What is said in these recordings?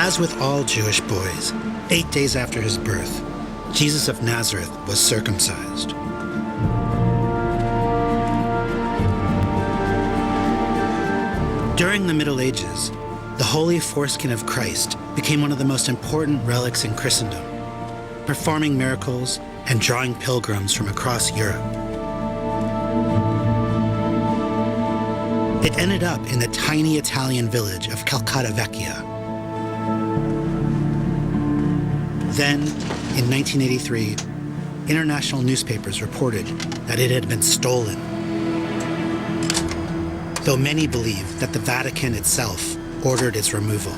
As with all Jewish boys, 8 days after his birth, Jesus of Nazareth was circumcised. During the Middle Ages, the holy foreskin of Christ became one of the most important relics in Christendom, performing miracles and drawing pilgrims from across Europe. It ended up in the tiny Italian village of Calcata Vecchia. Then, in 1983, international newspapers reported that it had been stolen, though many believe that the Vatican itself ordered its removal.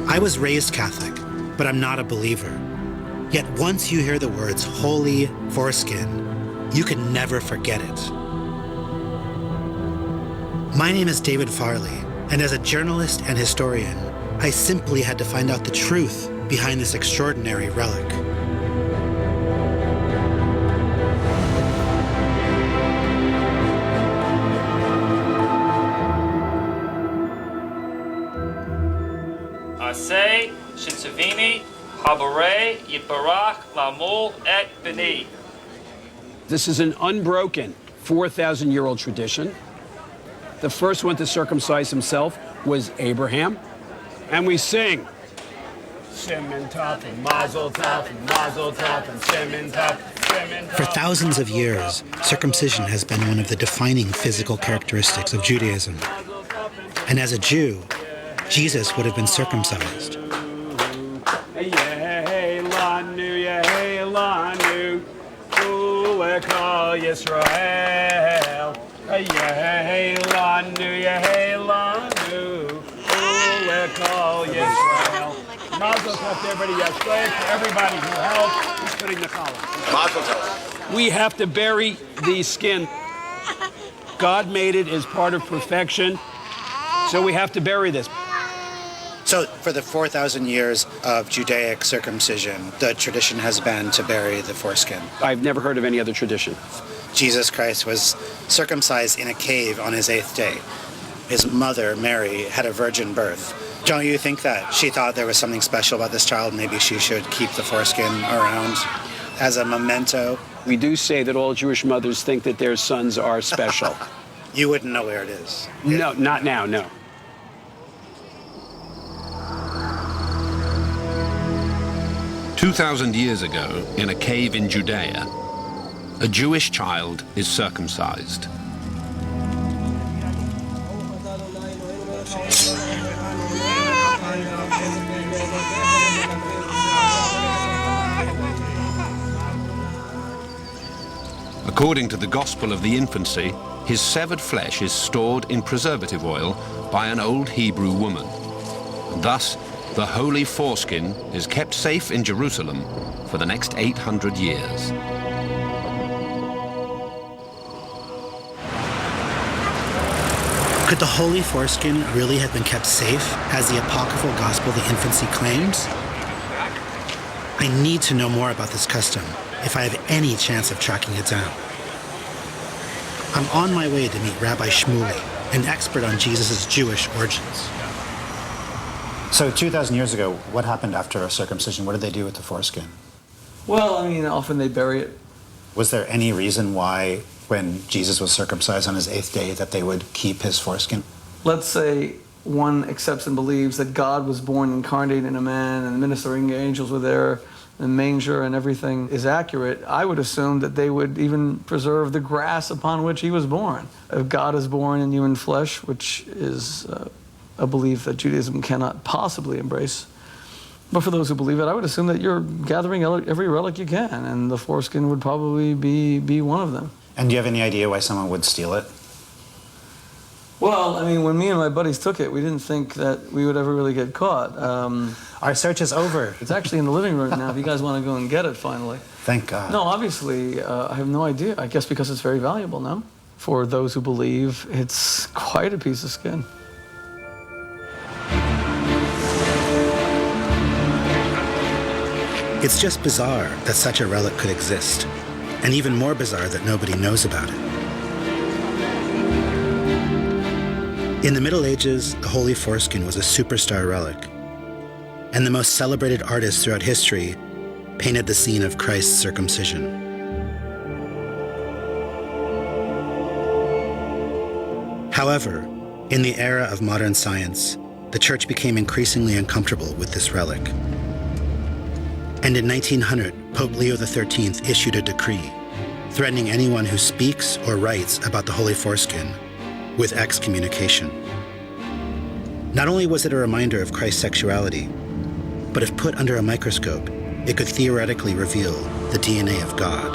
I was raised Catholic, but I'm not a believer. Yet once you hear the words holy foreskin, you can never forget it. My name is David Farley, and as a journalist and historian, I simply had to find out the truth behind this extraordinary relic. Asay, Shitzavini, Habare, Yibarach, Lamul, et Bini. This is an unbroken 4,000-year-old tradition. The first one to circumcise himself was Abraham. And we sing, Simen Tov and Mazel Tov and Mazel Tov and Simen Tov. For thousands of years, circumcision has been one of the defining physical characteristics of Judaism. And as a Jew, Jesus would have been circumcised. Mazel tov to everybody. Yes, for everybody who helped. Who's putting the collar? Mazel tov. We have to bury the skin. God made it as part of perfection, so we have to bury this. So for the 4,000 years of Judaic circumcision, the tradition has been to bury the foreskin. I've never heard of any other tradition. Jesus Christ was circumcised in a cave on his 8th day. His mother, Mary, had a virgin birth. Don't you think that she thought there was something special about this child? Maybe she should keep the foreskin around as a memento? We do say that all Jewish mothers think that their sons are special. You wouldn't know where it is. No, not now, no. "2,000 years ago, in a cave in Judea, a Jewish child is circumcised. According to the Gospel of the Infancy, his severed flesh is stored in preservative oil by an old Hebrew woman. And thus, the holy foreskin is kept safe in Jerusalem for the next 800 years. Could the holy foreskin really have been kept safe, as the apocryphal Gospel of the Infancy claims? I need to know more about this custom if I have any chance of tracking it down. I'm on my way to meet Rabbi Shmuley, an expert on Jesus' Jewish origins. So 2,000 years ago, what happened after a circumcision? What did they do with the foreskin? Well, I mean, often they bury it. Was there any reason why, when Jesus was circumcised on his 8th day, that they would keep his foreskin? Let's say one accepts and believes that God was born incarnate in a man and the ministering angels were there, the manger and everything is accurate. I would assume that they would even preserve the grass upon which he was born. If God is born in human flesh, which is a belief that Judaism cannot possibly embrace, but for those who believe it, I would assume that you're gathering every relic you can, and the foreskin would probably be one of them. And do you have any idea why someone would steal it? Well, I mean, when me and my buddies took it, we didn't think that we would ever really get caught. Our search is over. It's actually in the living room now, if you guys want to go and get it finally. Thank God. No, obviously, I have no idea. I guess because it's very valuable, no? For those who believe, it's quite a piece of skin. It's just bizarre that such a relic could exist, and even more bizarre that nobody knows about it. In the Middle Ages, the Holy Foreskin was a superstar relic, and the most celebrated artists throughout history painted the scene of Christ's circumcision. However, in the era of modern science, the Church became increasingly uncomfortable with this relic. And in 1900, Pope Leo XIII issued a decree threatening anyone who speaks or writes about the Holy Foreskin with excommunication. Not only was it a reminder of Christ's sexuality, but if put under a microscope, it could theoretically reveal the DNA of God.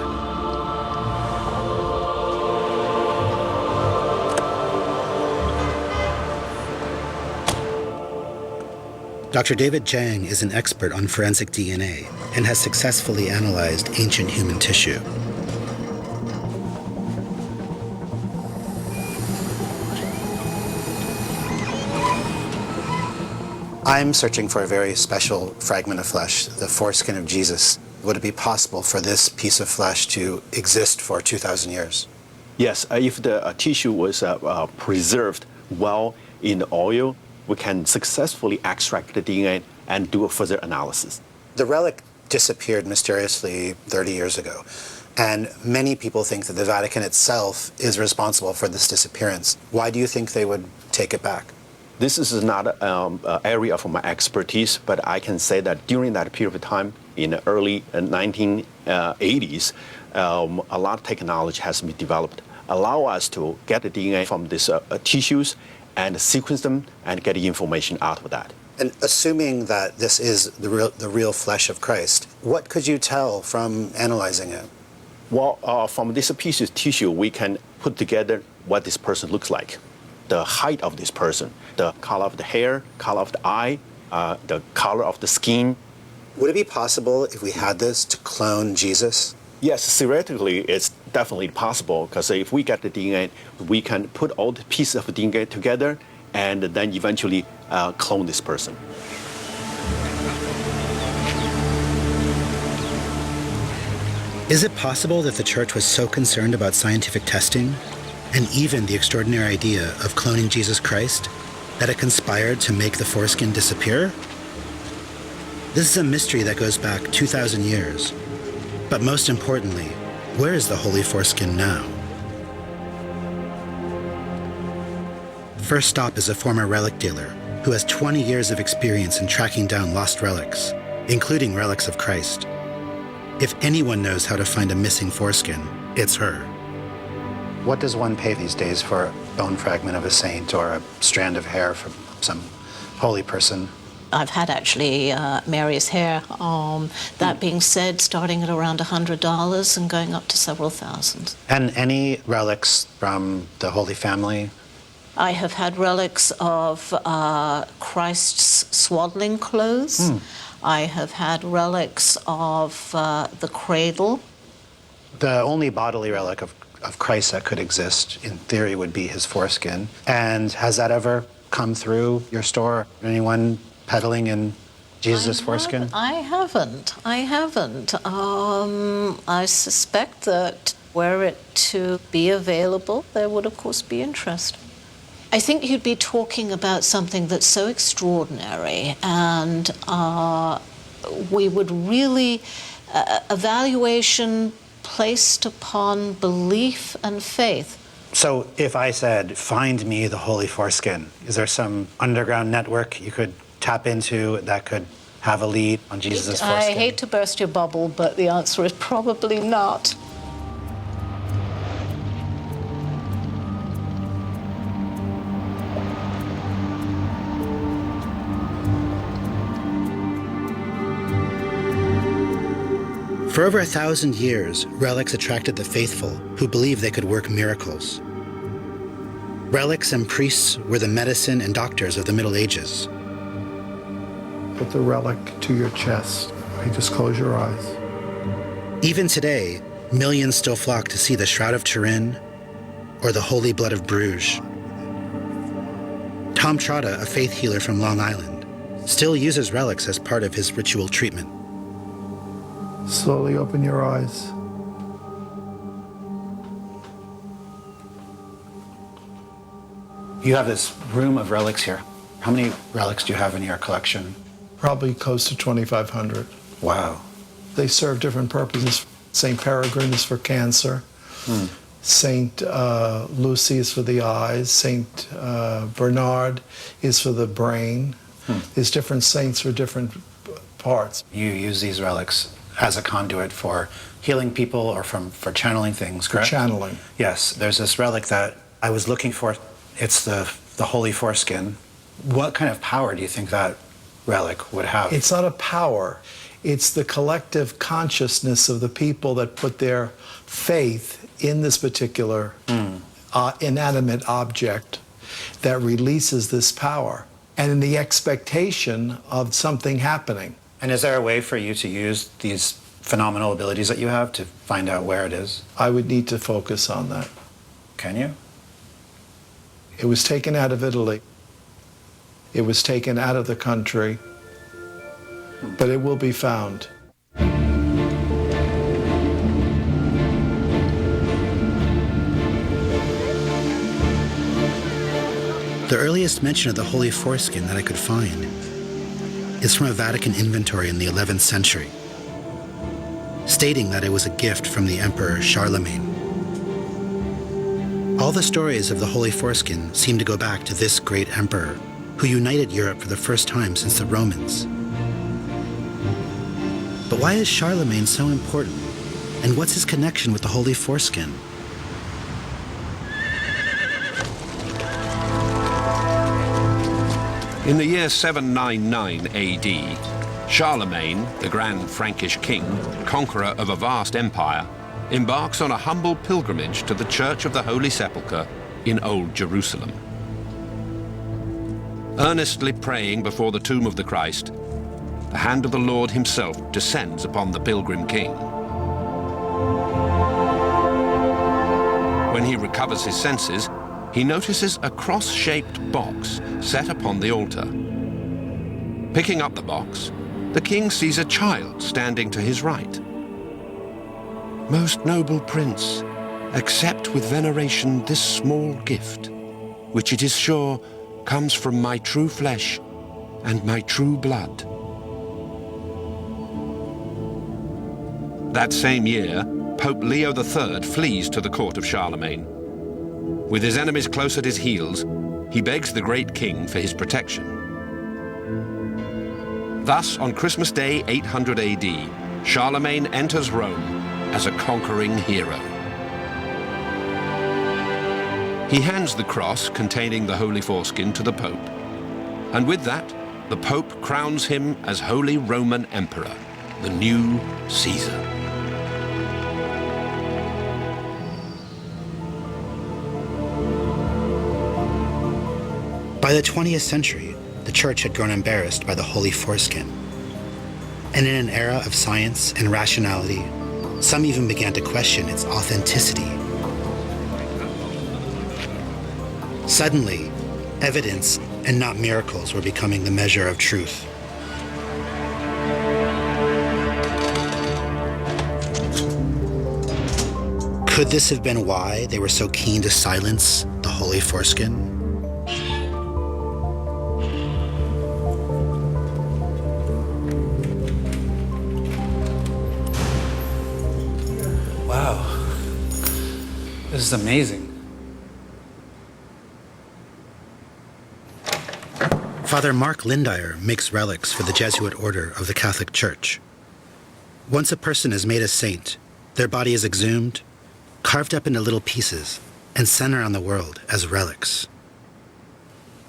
Dr. David Jang is an expert on forensic DNA and has successfully analyzed ancient human tissue. I'm searching for a very special fragment of flesh, the foreskin of Jesus. Would it be possible for this piece of flesh to exist for 2,000 years? Yes, if the tissue was preserved well in oil, we can successfully extract the DNA and do a further analysis. The relic disappeared mysteriously 30 years ago, and many people think that the Vatican itself is responsible for this disappearance. Why do you think they would take it back? This is not an area of my expertise, but I can say that during that period of time, in the early 1980s, a lot of technology has been developed, allow us to get the DNA from these tissues and sequence them and get the information out of that. And assuming that this is the real flesh of Christ, what could you tell from analyzing it? Well, from this piece of tissue, we can put together what this person looks like, the height of this person, the color of the hair, color of the eye, the color of the skin. Would it be possible, if we had this, to clone Jesus? Yes, theoretically, it's definitely possible, because if we get the DNA, we can put all the pieces of DNA together and then eventually clone this person. Is it possible that the Church was so concerned about scientific testing, and even the extraordinary idea of cloning Jesus Christ, that it conspired to make the foreskin disappear? This is a mystery that goes back 2,000 years. But most importantly, where is the Holy Foreskin now? First stop is a former relic dealer who has 20 years of experience in tracking down lost relics, including relics of Christ. If anyone knows how to find a missing foreskin, it's her. What does one pay these days for a bone fragment of a saint or a strand of hair from some holy person? I've had actually Mary's hair. That being said, starting at around $100 and going up to several thousand. And any relics from the Holy Family? I have had relics of Christ's swaddling clothes. I have had relics of the cradle. The only bodily relic of Christ that could exist, in theory, would be his foreskin. And has that ever come through your store? Anyone peddling in Jesus' foreskin? I haven't. I suspect that were it to be available, there would, of course, be interest. I think you'd be talking about something that's so extraordinary, and we would really, evaluation placed upon belief and faith. So if I said, find me the Holy Foreskin, is there some underground network you could tap into that could have a lead on Jesus' foreskin? I hate to burst your bubble, but the answer is probably not. For over 1,000 years, relics attracted the faithful who believed they could work miracles. Relics and priests were the medicine and doctors of the Middle Ages. Put the relic to your chest. You just close your eyes. Even today, millions still flock to see the Shroud of Turin or the Holy Blood of Bruges. Tom Trotta, a faith healer from Long Island, still uses relics as part of his ritual treatment. Slowly open your eyes. You have this room of relics here. How many relics do you have in your collection? Probably close to 2,500. Wow. They serve different purposes. St. Peregrine is for cancer. St. Lucy is for the eyes. St. Bernard is for the brain. There's different saints for different parts. You use these relics as a conduit for healing people or for channeling things, correct? For channeling. Yes. There's this relic that I was looking for. It's the holy foreskin. What kind of power do you think that relic would have? It's not a power. It's the collective consciousness of the people that put their faith in this particular inanimate object that releases this power, and in the expectation of something happening. And is there a way for you to use these phenomenal abilities that you have to find out where it is? I would need to focus on that. Can you? It was taken out of Italy. It was taken out of the country, but it will be found. The earliest mention of the holy foreskin that I could find is from a Vatican inventory in the 11th century, stating that it was a gift from the Emperor Charlemagne. All the stories of the holy foreskin seem to go back to this great emperor who united Europe for the first time since the Romans. But why is Charlemagne so important? And what's his connection with the holy foreskin? In the year 799 AD, Charlemagne, the grand Frankish king, conqueror of a vast empire, embarks on a humble pilgrimage to the Church of the Holy Sepulchre in Old Jerusalem. Earnestly praying before the tomb of the Christ, the hand of the Lord himself descends upon the pilgrim king. When he recovers his senses, he notices a cross-shaped box set upon the altar. Picking up the box, the king sees a child standing to his right. "Most noble prince, accept with veneration this small gift, which it is sure comes from my true flesh and my true blood." That same year, Pope Leo III flees to the court of Charlemagne. With his enemies close at his heels, he begs the great king for his protection. Thus, on Christmas Day 800 AD, Charlemagne enters Rome as a conquering hero. He hands the cross containing the holy foreskin to the Pope, and with that, the Pope crowns him as Holy Roman Emperor, the new Caesar. By the 20th century, the church had grown embarrassed by the holy foreskin. And in an era of science and rationality, some even began to question its authenticity. Suddenly, evidence and not miracles were becoming the measure of truth. Could this have been why they were so keen to silence the holy foreskin? Wow, this is amazing. Father Mark Lindire makes relics for the Jesuit order of the Catholic Church. Once a person is made a saint, their body is exhumed, carved up into little pieces, and sent around the world as relics.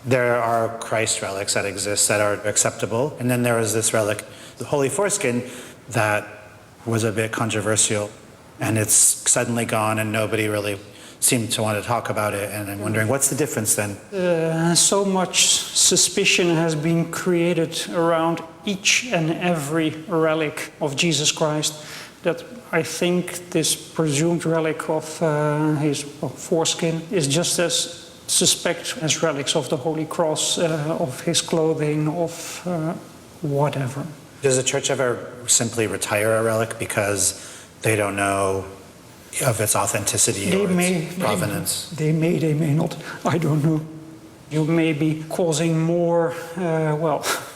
There are Christ relics that exist that are acceptable, and then there is this relic, the holy foreskin, that was a bit controversial, and it's suddenly gone and nobody really seemed to want to talk about it, and I'm wondering what's the difference then? So much suspicion has been created around each and every relic of Jesus Christ that I think this presumed relic of his foreskin is just as suspect as relics of the Holy Cross, of his clothing, of whatever. Does the church ever simply retire a relic because they don't know of its authenticity or its provenance? They may not. I don't know. You may be causing more,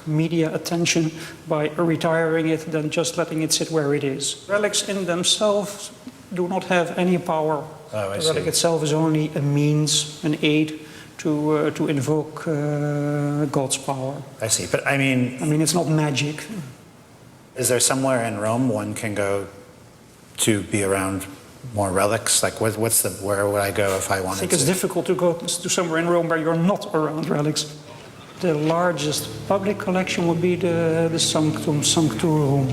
media attention by retiring it than just letting it sit where it is. Relics in themselves do not have any power. Oh, the relic itself is only a means, an aid to invoke God's power. I see, but I mean, it's not magic. Is there somewhere in Rome one can go to be around more relics? Like, where would I go if I wanted to? I think it's difficult to go to somewhere in Rome where you're not around relics. The largest public collection would be the Sanctum Sanctorum.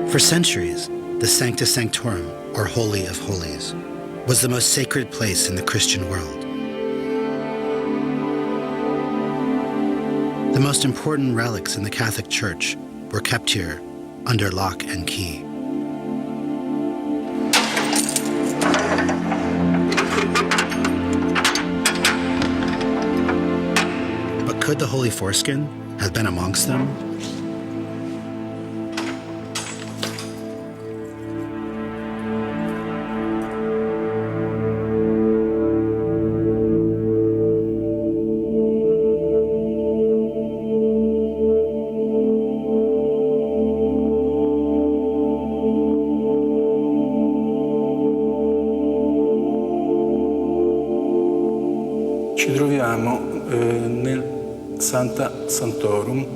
For centuries, the Sanctus Sanctorum, or Holy of Holies, was the most sacred place in the Christian world. The most important relics in the Catholic Church were kept here under lock and key. But could the Holy Foreskin have been amongst them? Ci troviamo nel Santa Santorum,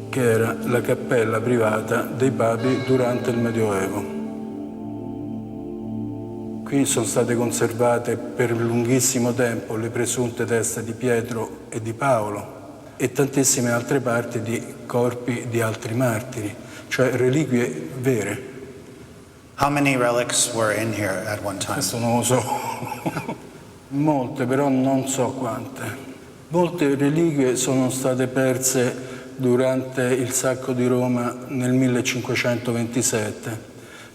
che era la cappella privata dei papi durante il Medioevo. Qui sono state conservate per lunghissimo tempo le presunte teste di Pietro e di Paolo e tantissime altre parti di corpi di altri martiri, cioè reliquie vere. How many relics were in here at one time? Questo non lo so. Molte, però non so quante. Molte reliquie sono state perse durante il sacco di Roma nel 1527.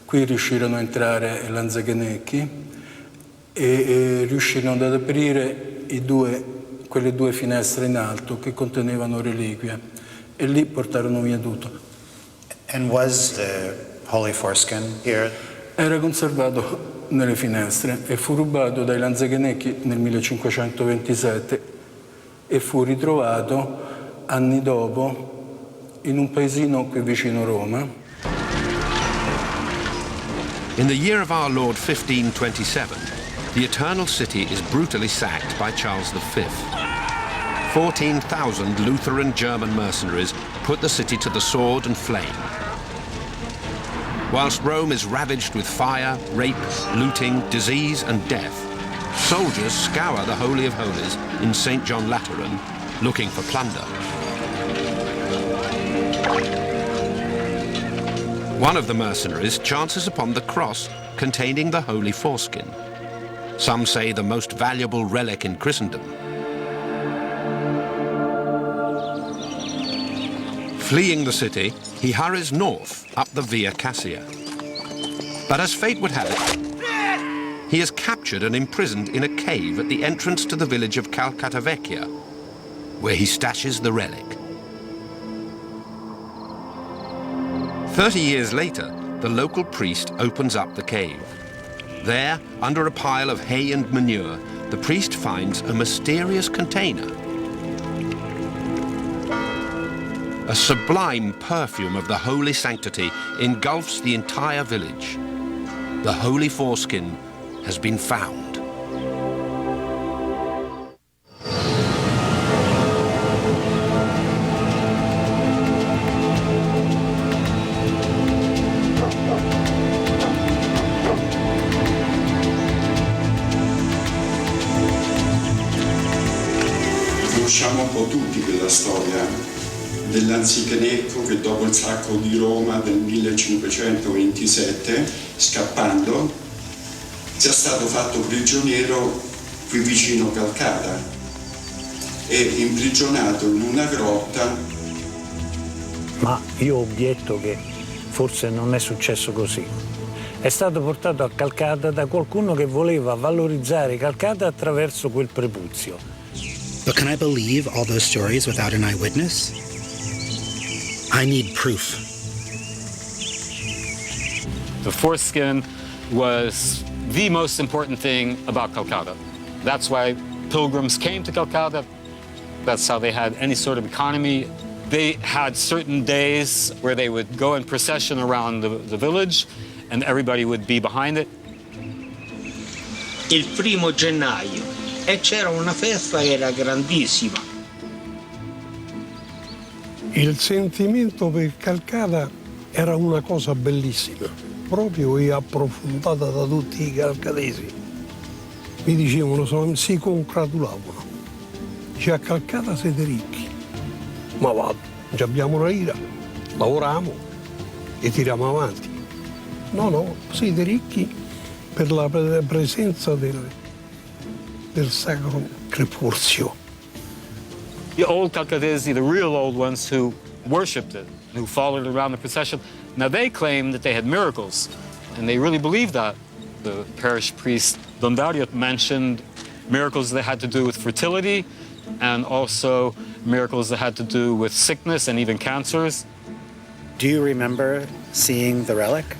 Qui riuscirono a entrare Lanzaghenecchi e riuscirono ad aprire quelle due finestre in alto che contenevano reliquie e lì portarono via tutto. And was the Holy Foreskin here? Era conservato nelle finestre e fu rubato dai Lanzaghenecchi nel 1527 e fu ritrovato anni dopo in un paesino qui vicino Roma. In the year of our Lord 1527, the Eternal City is brutally sacked by Charles V. 14,000 Lutheran German mercenaries put the city to the sword and flame. Whilst Rome is ravaged with fire, rape, looting, disease and death, soldiers scour the Holy of Holies in St. John Lateran looking for plunder. One of the mercenaries chances upon the cross containing the Holy Foreskin, some say the most valuable relic in Christendom. Fleeing the city, he hurries north up the Via Cassia. But as fate would have it, he is captured and imprisoned in a cave at the entrance to the village of Calcata Vecchia, where he stashes the relic. 30 years later, the local priest opens up the cave. There, under a pile of hay and manure, the priest finds a mysterious container. A sublime perfume of the holy sanctity engulfs the entire village. The Holy Foreskin has been found. Conosciamo un po' tutti quella storia dell'anzichenecco che dopo il sacco di Roma del 1527, scappando, sia stato fatto prigioniero qui vicino Calcata e imprigionato in una grotta. Ma io obietto che forse non è successo così. È stato portato a Calcata da qualcuno che voleva valorizzare Calcata attraverso quel prepuzio. But can I believe all those stories without an eyewitness? I need proof. The foreskin was the most important thing about Calcutta. That's why pilgrims came to Calcutta. That's how they had any sort of economy. They had certain days where they would go in procession around the village and everybody would be behind it. Il 1° gennaio e c'era una festa che era grandissima. Il sentimento per Calcata era una cosa bellissima, proprio e approfondata da tutti i calcatesi. Mi dicevano, si congratulavano. Dice, a Calcata siete ricchi. Ma vado, ci abbiamo una ira, lavoriamo e tiriamo avanti. No, siete ricchi per la presenza del sacro crepuzio. The old Calcatesi, the real old ones who worshipped it, who followed around the procession, now they claimed that they had miracles, and they really believed that. The parish priest Don Dario mentioned miracles that had to do with fertility, and also miracles that had to do with sickness and even cancers. Do you remember seeing the relic?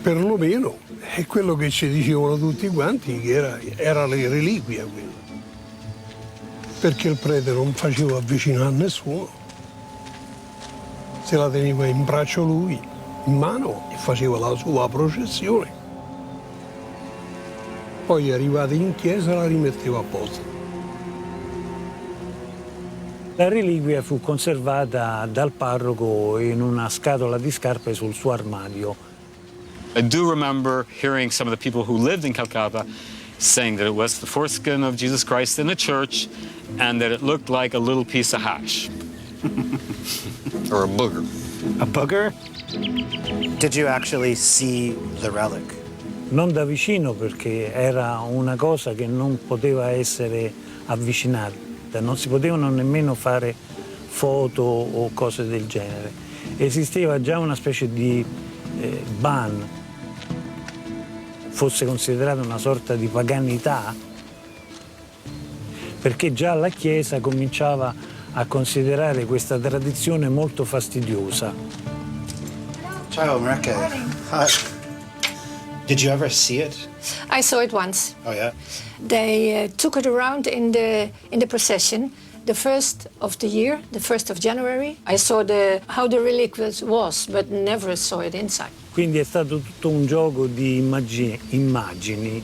Perlomeno è quello che ci dicevano tutti quanti, che era le reliquie quella. Perché il prete non faceva avvicinare a nessuno. Se la teneva in braccio lui, in mano, e faceva la sua processione. Poi arrivati in chiesa la rimetteva a posto. La reliquia fu conservata dal parroco in una scatola di scarpe sul suo armadio. I do remember hearing some of the people who lived in Calcutta saying that it was the foreskin of Jesus Christ in the church and that it looked like a little piece of hash. Or a booger. A booger? Did you actually see the relic? Non da vicino perché era una cosa che non poteva essere avvicinata, non si potevano nemmeno fare foto o cose del genere. Esisteva già una specie di ban, fosse considerata una sorta di paganità, perché già la Chiesa cominciava a considerare questa tradizione molto fastidiosa. Ciao, Mareke. Hi. Did you ever see it? I saw it once. Oh, yeah? They took it around in the procession, the 1st of the year, the 1st of January. I saw how the relic was, but never saw it inside. Quindi è stato tutto un gioco di immagini,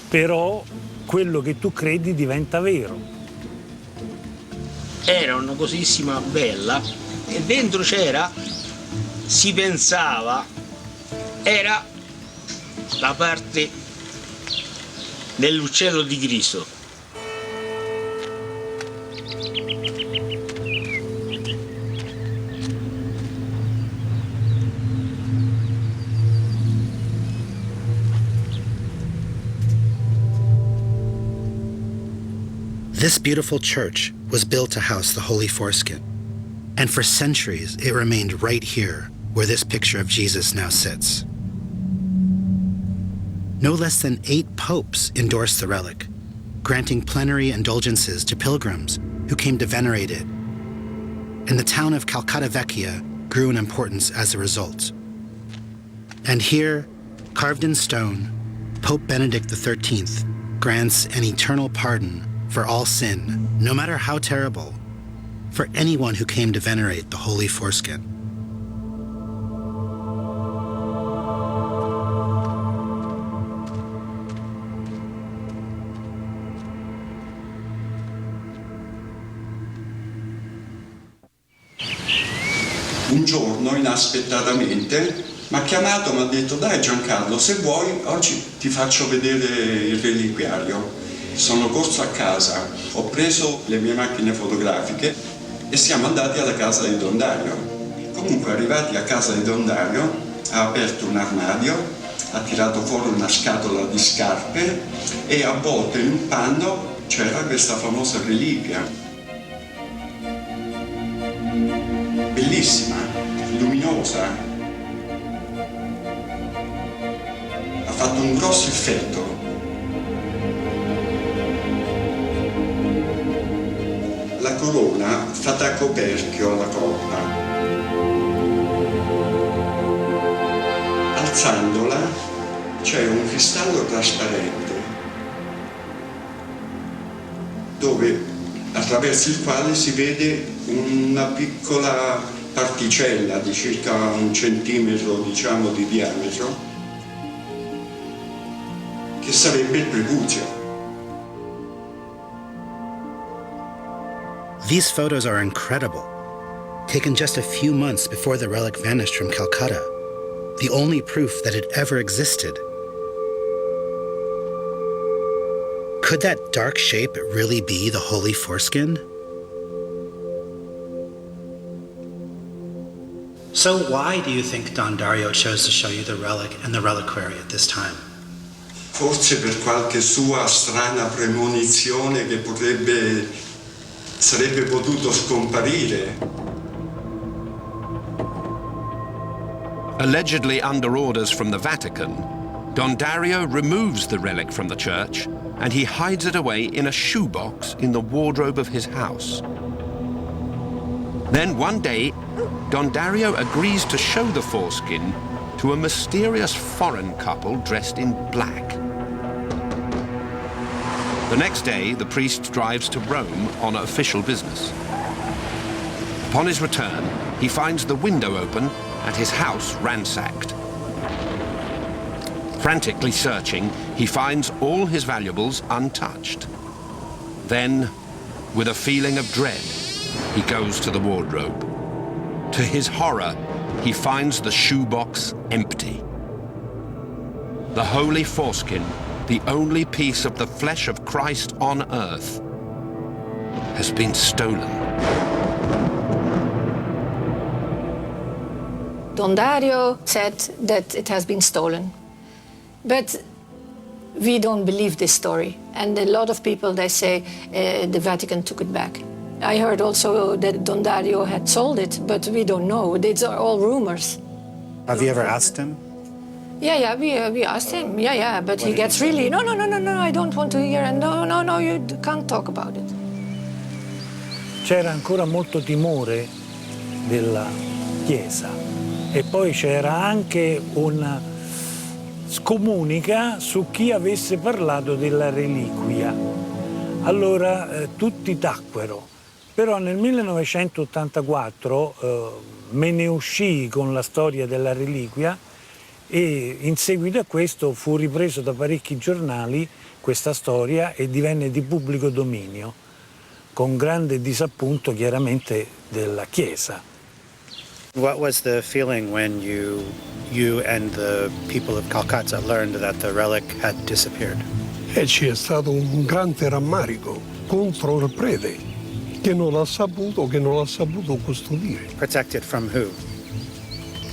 però quello che tu credi diventa vero. Era una cosissima bella e dentro c'era, si pensava, era la parte dell'uccello di Cristo. This beautiful church was built to house the Holy Foreskin, and for centuries it remained right here where this picture of Jesus now sits. No less than 8 popes endorsed the relic, granting plenary indulgences to pilgrims who came to venerate it, and the town of Calcutta Vecchia grew in importance as a result. And here, carved in stone, Pope Benedict XIII grants an eternal pardon for all sin, no matter how terrible, for anyone who came to venerate the Holy Foreskin. Un giorno, inaspettatamente, mi ha chiamato e mi ha detto: dai Giancarlo, se vuoi oggi ti faccio vedere il reliquiario. Sono corso a casa, ho preso le mie macchine fotografiche e siamo andati alla casa di Don Dario. Comunque, arrivati a casa di Don Dario, ha aperto un armadio, ha tirato fuori una scatola di scarpe e avvolto in un panno c'era questa famosa reliquia. Bellissima, luminosa. Ha fatto un grosso effetto. La corona fa da coperchio alla coppa. alzandola c'è un cristallo trasparente dove, attraverso il quale si vede una piccola particella di circa 1 centimetro, diciamo, di diametro, che sarebbe il prepuzio. These photos are incredible, taken just a few months before the relic vanished from Calcutta, the only proof that it ever existed. Could that dark shape really be the holy foreskin? So why do you think Don Dario chose to show you the relic and the reliquary at this time? Forse per qualche sua strana premonizione che sarebbe potuto scomparire. Allegedly under orders from the Vatican, Don Dario removes the relic from the church and he hides it away in a shoebox in the wardrobe of his house. Then one day, Don Dario agrees to show the foreskin to a mysterious foreign couple dressed in black. The next day, the priest drives to Rome on official business. Upon his return, he finds the window open and his house ransacked. Frantically searching, he finds all his valuables untouched. Then, with a feeling of dread, he goes to the wardrobe. To his horror, he finds the shoebox empty. The holy foreskin, the only piece of the flesh of Christ on earth, has been stolen. Don Dario said that it has been stolen. But we don't believe this story. And a lot of people, they say the Vatican took it back. I heard also that Don Dario had sold it, but we don't know. These are all rumors. Have you ever asked him? Yeah, we asked him. Yeah, but he gets really, no, I don't want to hear, and no, you can't talk about it. C'era ancora molto timore della Chiesa e poi c'era anche una scomunica su chi avesse parlato della reliquia. Allora tutti tacquero, però nel 1984 me ne uscii con la storia della reliquia e in seguito a questo fu ripreso da parecchi giornali questa storia e divenne di pubblico dominio, con grande disappunto chiaramente della Chiesa. What was the feeling when you and the people of Calcutta learned that the relic had disappeared? E c'è stato un grande rammarico contro il prete che non l'ha saputo custodire. Protected from who?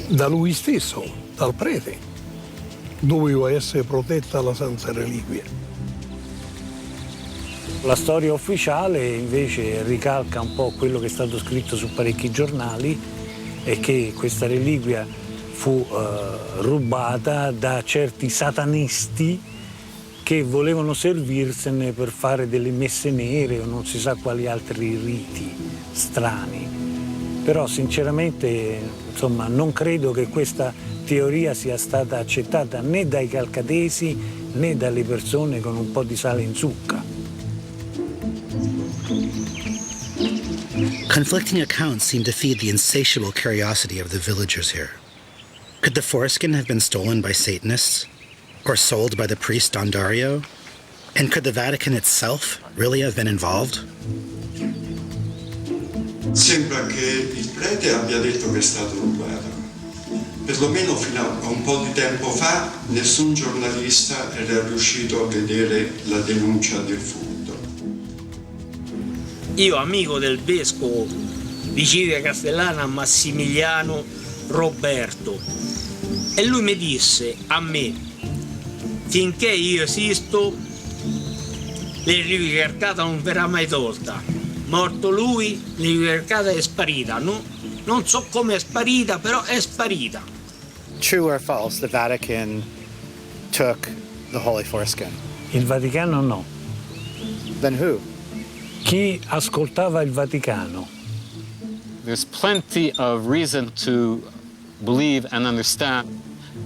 Da lui stesso, dal prete. Doveva essere protetta la Santa Reliquia. La storia ufficiale invece ricalca un po' quello che è stato scritto su parecchi giornali e che questa reliquia fu rubata da certi satanisti che volevano servirsene per fare delle messe nere o non si sa quali altri riti strani. Però sinceramente insomma, non credo che questa teoria sia stata accettata né dai calcatesi né dalle persone con un po' di sale in zucca. Conflicting accounts seem to feed the insatiable curiosity of the villagers here. Could the foreskin have been stolen by Satanists? Or sold by the priest Don Dario? And could the Vatican itself really have been involved? Sembra che il prete abbia detto che è stato rubato. Perlomeno fino a un po' di tempo fa nessun giornalista era riuscito a vedere la denuncia del furto. Io, amico del vescovo di Civita Castellana Massimiliano Roberto, e lui mi disse a me: finché io esisto, l'erifica arcata non verrà mai tolta. Morto lui, l'erifica arcata è sparita. Non so come è sparita, però è sparita. True or false, the Vatican took the Holy Foreskin? Il Vaticano no. Then who? Chi ascoltava il Vaticano? There's plenty of reason to believe and understand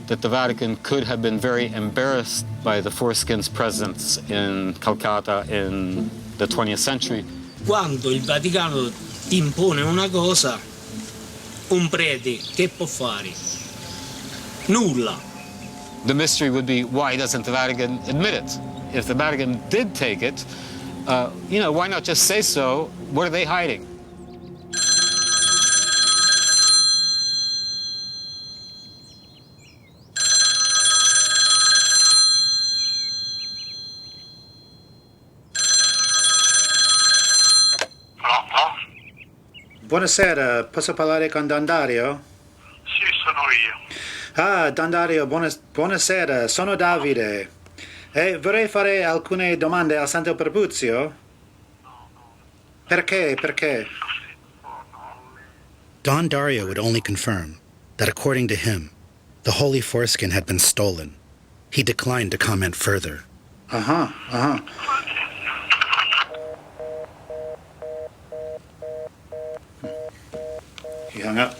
that the Vatican could have been very embarrassed by the foreskin's presence in Calcutta in the 20th century. Quando il Vaticano ti impone una cosa, un prete che può fare? Nulla. The mystery would be, why doesn't the Vatican admit it? If the Vatican did take it, why not just say so? What are they hiding? Buonasera, posso parlare con Don Dario? Sì, sono io. Ah, Don Dario, buonasera, sono Davide. E vorrei fare alcune domande al Santo Prepuzio? Perché? Don Dario would only confirm that according to him, the holy foreskin had been stolen. He declined to comment further. He hung up.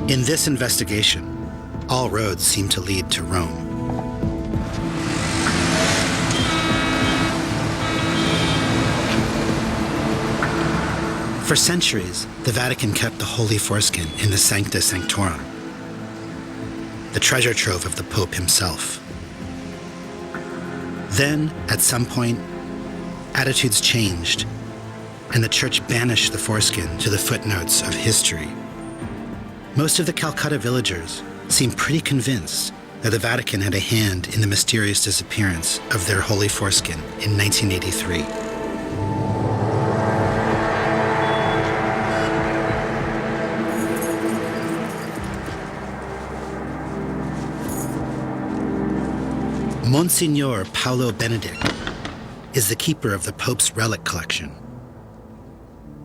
In this investigation, all roads seem to lead to Rome. For centuries, the Vatican kept the Holy Foreskin in the Sancta Sanctorum, the treasure trove of the Pope himself. Then, at some point, attitudes changed, and the Church banished the foreskin to the footnotes of history. Most of the Calcutta villagers seemed pretty convinced that the Vatican had a hand in the mysterious disappearance of their Holy Foreskin in 1983. Monsignor Paolo Benedict is the keeper of the Pope's relic collection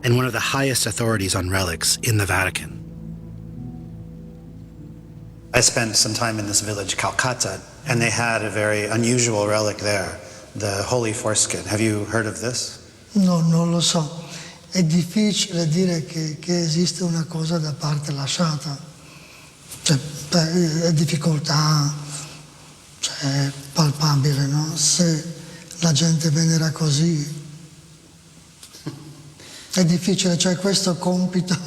and one of the highest authorities on relics in the Vatican. I spent some time in this village, Calcutta, and they had a very unusual relic there, the Holy Foreskin. Have you heard of this? No, non lo so. È difficile dire che esiste una cosa da parte lasciata. Cioè, è difficoltà, cioè, palpabile, no? Se la gente venera così. È difficile, cioè questo compito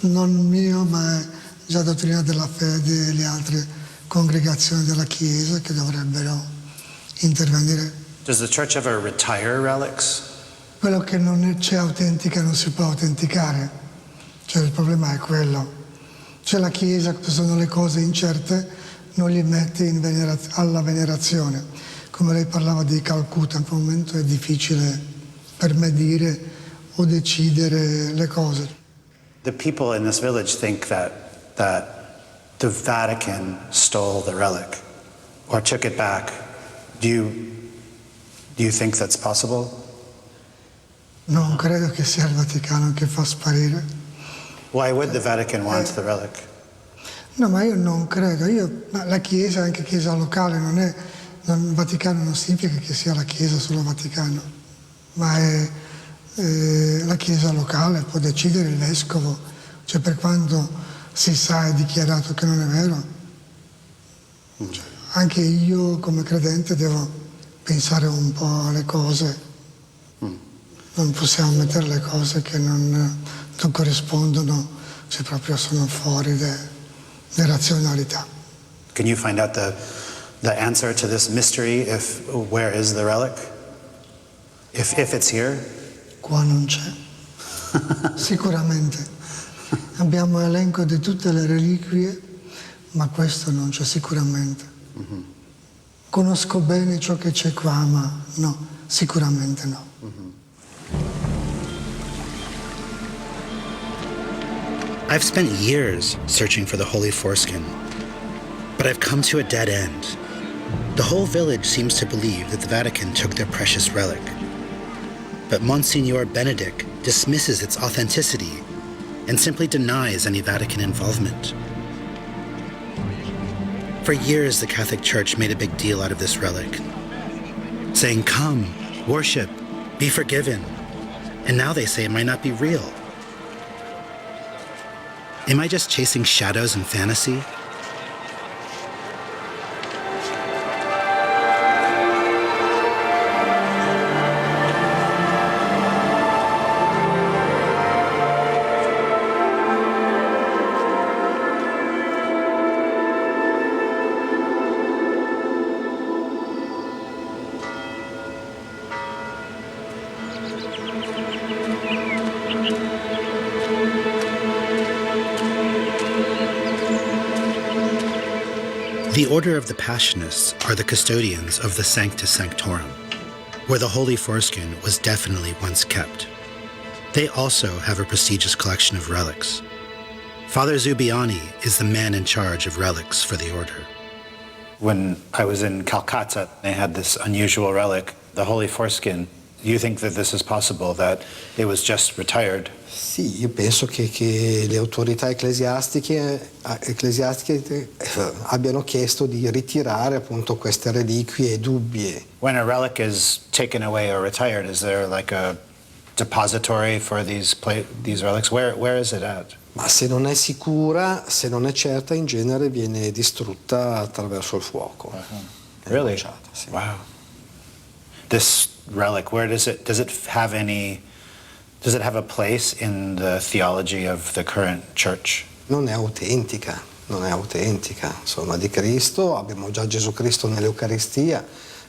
non mio, ma è già dottrina della fede e le altre congregazioni della Chiesa che dovrebbero intervenire. Does the church ever retire relics? Quello che non c'è autentica non si può autenticare, cioè il problema è quello. Cioè la Chiesa, sono le cose incerte, non li mette alla venerazione. Come lei parlava di Calcutta, in quel momento è difficile per me dire o decidere le cose. The people in this village think that the Vatican stole the relic or took it back. Do you think that's possible? Non credo che sia il Vaticano che fa sparire. Why would the Vatican want the relic? No, ma io non credo. La Chiesa, anche Chiesa locale, il Vaticano non significa che sia la Chiesa solo Vaticano, ma è la Chiesa locale, può decidere il Vescovo, cioè per quanto si sa è dichiarato che non è vero. Cioè, anche io come credente devo pensare un po' alle cose. Non possiamo mettere le cose che non corrispondono, se proprio sono fuori da razionalità. Can you find out the answer to this mystery? Where is the relic? If it's here? Qua non c'è. Sicuramente. Abbiamo l'elenco di tutte le reliquie, ma questo non c'è sicuramente. Conosco bene ciò che c'è qua, ma no, sicuramente no. I've spent years searching for the Holy Foreskin, but I've come to a dead end. The whole village seems to believe that the Vatican took their precious relic, but Monsignor Benedict dismisses its authenticity and simply denies any Vatican involvement. For years, the Catholic Church made a big deal out of this relic, saying, "Come, worship, be forgiven. And now they say it might not be real. Am I just chasing shadows and fantasy? The Order of the Passionists are the custodians of the Sanctus Sanctorum, where the Holy Foreskin was definitely once kept. They also have a prestigious collection of relics. Father Zubiani is the man in charge of relics for the order. When I was in Calcutta, they had this unusual relic, the Holy Foreskin. You think that this is possible, that it was just retired? Sì, io penso che le autorità ecclesiastiche abbiano chiesto di ritirare appunto queste reliquie dubbie. When a relic is taken away or retired, is there like a depository for these relics? Where is it at? Ma se non è sicura, se non è certa, in genere viene distrutta attraverso il fuoco. Really? Sì. Wow. This relic, where does it have a place in the theology of the current church? Non è autentica. Insomma, di Cristo abbiamo già Gesù Cristo nell'Eucaristia,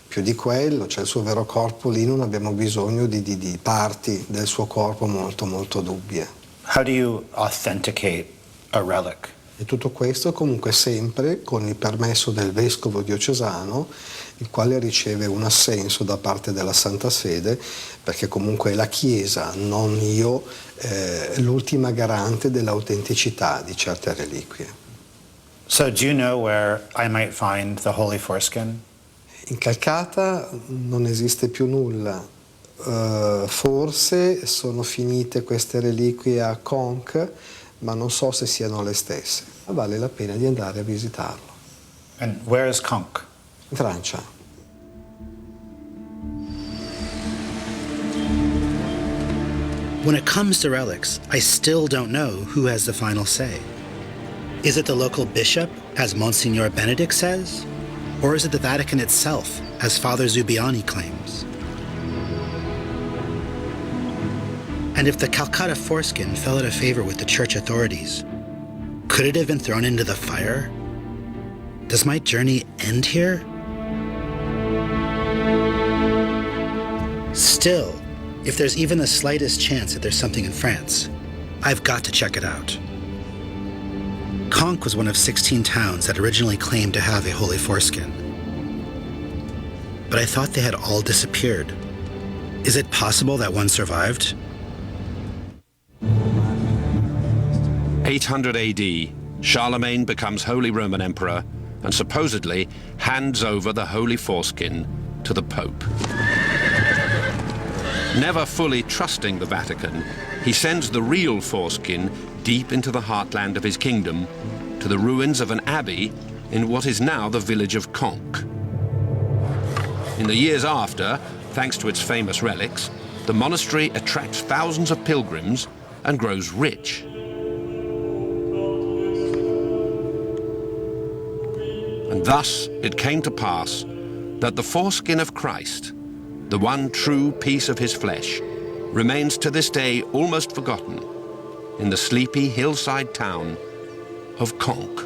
più di quello, c'è il suo vero corpo lì, non abbiamo bisogno di parti del suo corpo molto molto dubbie. How do you authenticate a relic? E tutto questo comunque sempre con il permesso del vescovo diocesano, il quale riceve un assenso da parte della Santa Sede, perché comunque è la Chiesa, non io, l'ultima garante dell'autenticità di certe reliquie. So do you know where I might find the Holy Foreskin? In Calcata non esiste più nulla. Forse sono finite queste reliquie a Conques, ma non so se siano le stesse. Vale la pena di andare a visitarlo. And where is Conques? In Francia. When it comes to relics, I still don't know who has the final say. Is it the local bishop, as Monsignor Benedict says? Or is it the Vatican itself, as Father Zubiani claims? And if the Calcutta foreskin fell out of favor with the church authorities, could it have been thrown into the fire? Does my journey end here? Still, if there's even the slightest chance that there's something in France, I've got to check it out. Conques was one of 16 towns that originally claimed to have a holy foreskin. But I thought they had all disappeared. Is it possible that one survived? 800 AD, Charlemagne becomes Holy Roman Emperor and supposedly hands over the holy foreskin to the Pope. Never fully trusting the Vatican, he sends the real foreskin deep into the heartland of his kingdom, to the ruins of an abbey in what is now the village of Conques. In the years after, thanks to its famous relics, the monastery attracts thousands of pilgrims and grows rich. And thus it came to pass that the foreskin of Christ, the one true piece of his flesh, remains to this day almost forgotten in the sleepy hillside town of Conques.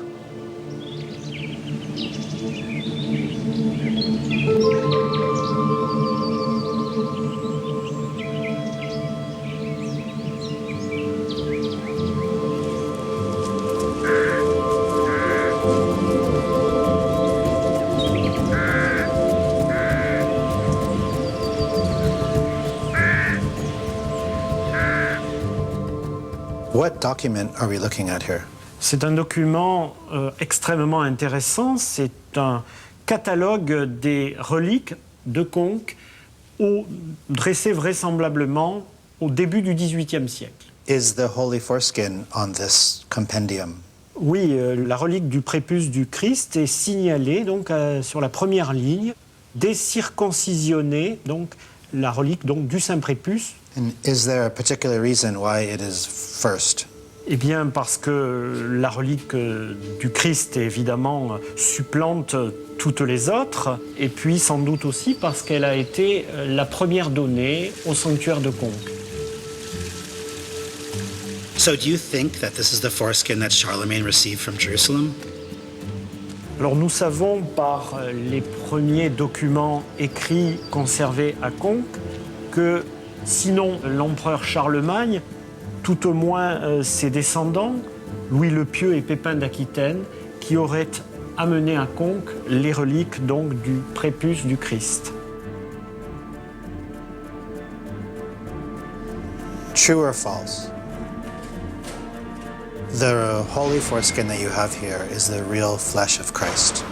What document are we looking at here? C'est un document extrêmement intéressant. C'est un catalogue des reliques de Conques dressé vraisemblablement au début du XVIIIe siècle. Is the Holy Foreskin on this compendium? Oui, la relique du prépuce du Christ est signalée donc sur la première ligne, décirconcisionné, donc la relique donc du Saint Prépuce. And is there a particular reason why it is first? Eh bien, parce que la relique du Christ, évidemment, supplante toutes les autres, et puis sans doute aussi parce qu'elle a été la première donnée au sanctuaire de Conques. So do you think that this is the foreskin that Charlemagne received from Jerusalem? Alors nous savons par les premiers documents écrits conservés à Conques que sinon l'empereur Charlemagne, tout au moins ses descendants, Louis le Pieux et Pépin d'Aquitaine, qui auraient amené à Conques les reliques donc du prépuce du Christ. True or false? The holy foreskin that you have here is the real flesh of Christ.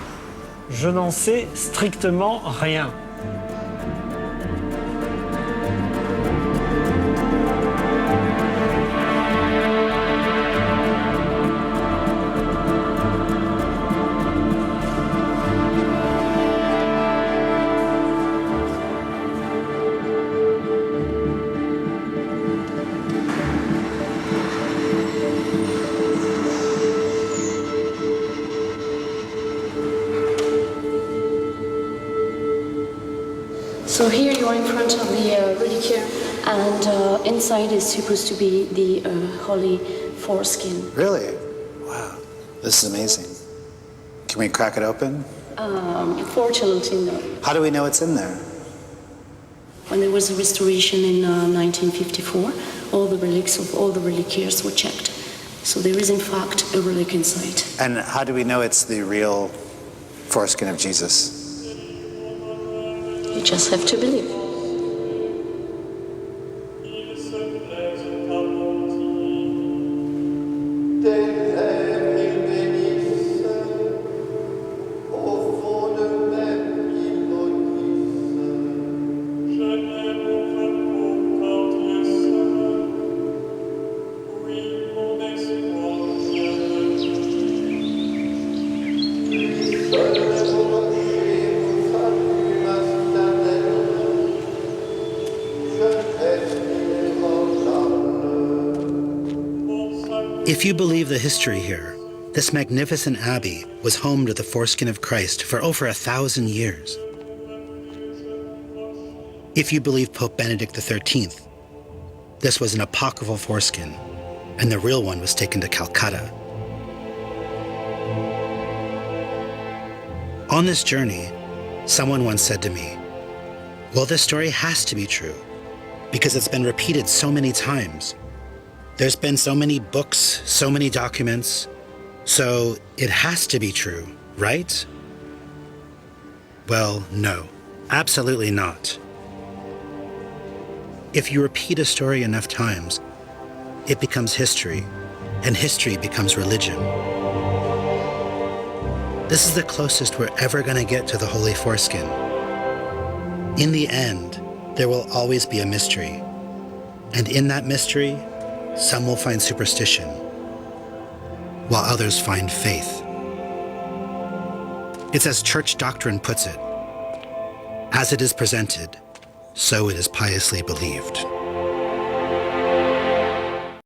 Je n'en sais strictement rien. So here you are in front of the reliquary, and inside is supposed to be the holy foreskin. Really? Wow, this is amazing. Can we crack it open? Fortunately, no. How do we know it's in there? When there was a restoration in 1954, all the relics of all the reliquaries were checked. So there is in fact a relic inside. And how do we know it's the real foreskin of Jesus? You just have to believe. If you believe the history here, this magnificent abbey was home to the foreskin of Christ for over 1,000 years. If you believe Pope Benedict XIII, this was an apocryphal foreskin, and the real one was taken to Calcutta. On this journey, someone once said to me, well, this story has to be true because it's been repeated so many times. There's been so many books, so many documents, so it has to be true, right? Well, no, absolutely not. If you repeat a story enough times, it becomes history, and history becomes religion. This is the closest we're ever going to get to the Holy Foreskin. In the end, there will always be a mystery, and in that mystery, some will find superstition, while others find faith. It's as church doctrine puts it, as it is presented, so it is piously believed.